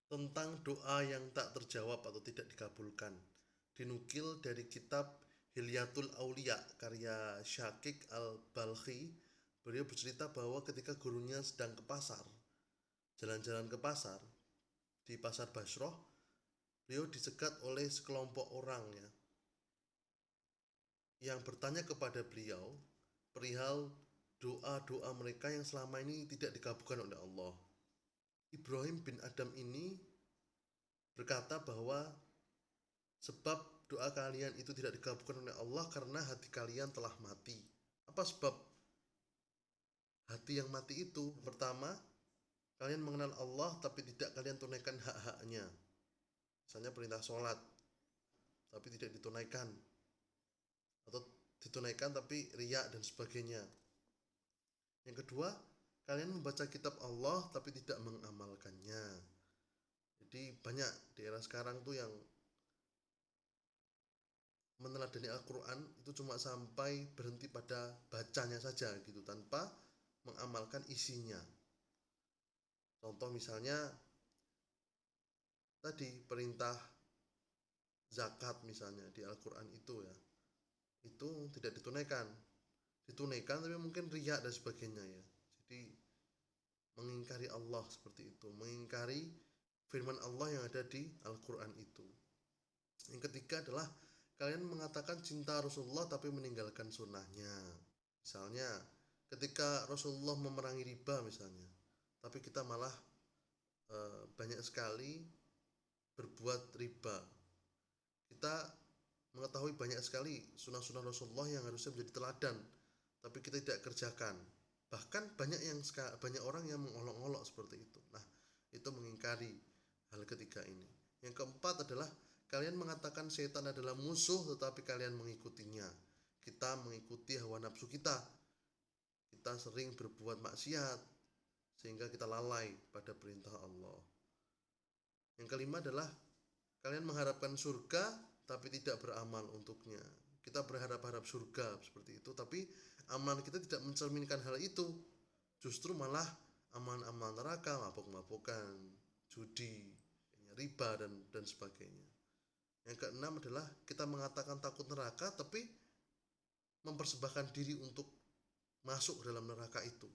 tentang doa yang tak terjawab atau tidak dikabulkan. Dinukil dari kitab Hilyatul Aulia karya Syakik Al-Balkhi. Beliau bercerita bahwa ketika gurunya sedang ke pasar, jalan-jalan ke pasar, di pasar Basroh, beliau dicegat oleh sekelompok orang ya, yang bertanya kepada beliau perihal doa-doa mereka yang selama ini tidak dikabulkan oleh Allah. Ibrahim bin Adam ini berkata bahwa sebab doa kalian itu tidak dikabulkan oleh Allah karena hati kalian telah mati. Apa sebab hati yang mati itu? Pertama, kalian mengenal Allah tapi tidak kalian tunaikan hak-haknya. Misalnya perintah sholat tapi tidak ditunaikan, atau ditunaikan tapi riya dan sebagainya. Yang kedua, kalian membaca kitab Allah tapi tidak mengamalkannya. Jadi banyak di era sekarang tuh yang meneladani Al-Quran itu cuma sampai berhenti pada bacanya saja gitu, tanpa mengamalkan isinya. Contoh misalnya tadi perintah zakat misalnya di Al-Quran itu ya, itu tidak ditunaikan. Ditunaikan tapi mungkin riya dan sebagainya ya. Jadi mengingkari Allah seperti itu, mengingkari firman Allah yang ada di Al-Quran itu. Yang ketiga adalah kalian mengatakan cinta Rasulullah tapi meninggalkan sunnahnya. Misalnya ketika Rasulullah memerangi riba misalnya, tapi kita malah banyak sekali berbuat riba. Kita mengetahui banyak sekali sunnah-sunnah Rasulullah yang harusnya menjadi teladan, tapi kita tidak kerjakan. Bahkan banyak orang yang mengolok-olok seperti itu. Nah, itu mengingkari hal ketiga ini. Yang keempat adalah kalian mengatakan setan adalah musuh tetapi kalian mengikutinya. Kita mengikuti hawa nafsu kita. Kita sering berbuat maksiat sehingga kita lalai pada perintah Allah. Yang kelima adalah kalian mengharapkan surga tapi tidak beramal untuknya. Kita berharap-harap surga seperti itu, tapi amal kita tidak mencerminkan hal itu. Justru malah amal-amal neraka, mabuk-mabukan, judi, riba dan sebagainya. Yang keenam adalah kita mengatakan takut neraka tapi mempersembahkan diri untuk masuk dalam neraka itu.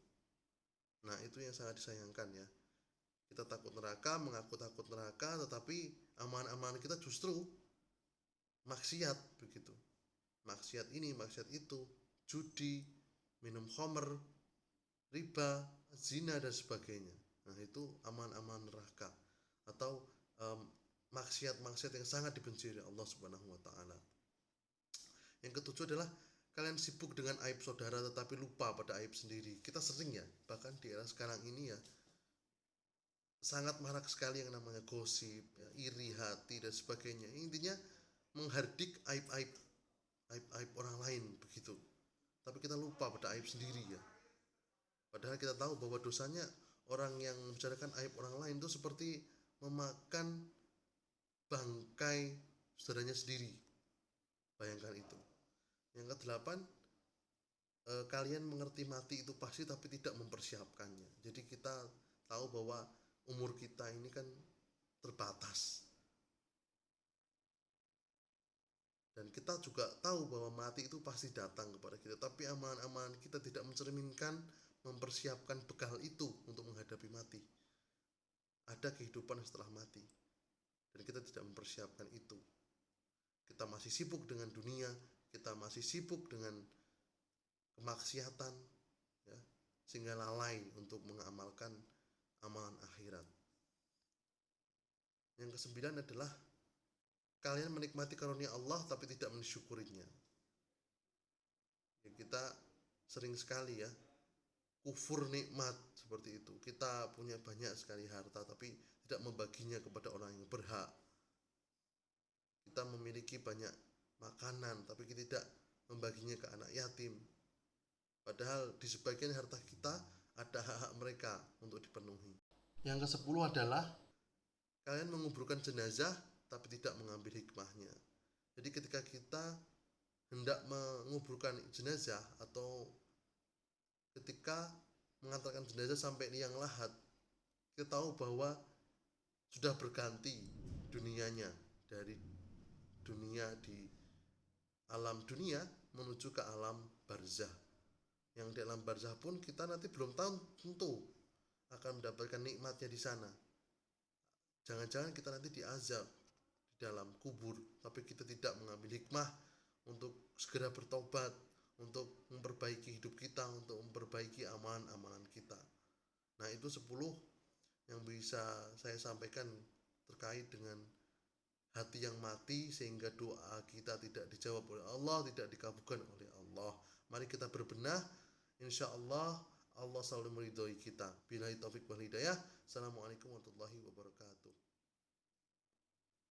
Nah, itu yang sangat disayangkan ya. Kita takut neraka, mengaku takut neraka, tetapi aman-aman kita justru maksiat begitu. Maksiat ini, maksiat itu, judi, minum khamr, riba, zina dan sebagainya. Nah, itu aman-aman neraka atau maksiat-maksiat yang sangat dibenci oleh Allah Subhanahu wa taala. Yang ketujuh adalah kalian sibuk dengan aib saudara tetapi lupa pada aib sendiri. Kita sering ya, bahkan di era sekarang ini ya, sangat marak sekali yang namanya gosip, ya, iri hati dan sebagainya. Intinya menghardik aib-aib orang lain begitu. Tapi kita lupa pada aib sendiri ya. Padahal kita tahu bahwa dosanya orang yang membicarakan aib orang lain itu seperti memakan bangkai saudaranya sendiri. Bayangkan itu. Yang kedelapan, kalian mengerti mati itu pasti tapi tidak mempersiapkannya. Jadi kita tahu bahwa umur kita ini kan terbatas. Dan kita juga tahu bahwa mati itu pasti datang kepada kita, tapi amalan-amalan kita tidak mencerminkan mempersiapkan bekal itu untuk menghadapi mati. Ada kehidupan setelah mati, dan kita tidak mempersiapkan itu. Kita masih sibuk dengan dunia, kita masih sibuk dengan kemaksiatan, ya, sehingga lalai untuk mengamalkan amalan akhirat. Yang kesembilan adalah kalian menikmati karunia Allah tapi tidak mensyukurinya. Ya, kita sering sekali ya kufur nikmat seperti itu. Kita punya banyak sekali harta tapi tidak membaginya kepada orang yang berhak. Kita memiliki banyak makanan tapi kita tidak membaginya ke anak yatim. Padahal di sebagian harta kita ada hak-hak mereka untuk dipenuhi. Yang ke-10 adalah kalian menguburkan jenazah tapi tidak mengambil hikmahnya. Jadi ketika kita hendak menguburkan jenazah atau ketika mengantarkan jenazah sampai liang lahat, kita tahu bahwa sudah berganti dunianya dari dunia di alam dunia menuju ke alam barzah. Yang di alam barzah pun kita nanti belum tahu tentu akan mendapatkan nikmatnya di sana. Jangan-jangan kita nanti diazab di dalam kubur, tapi kita tidak mengambil hikmah untuk segera bertobat, untuk memperbaiki hidup kita, untuk memperbaiki amalan-amalan kita. Nah, itu 10 yang bisa saya sampaikan terkait dengan hati yang mati sehingga doa kita tidak dijawab oleh Allah, tidak dikabulkan oleh Allah. Mari kita berbenah, insya Allah Allah selalu meridhoi kita. Billahi taufik wal hidayah. Assalamualaikum warahmatullahi wabarakatuh.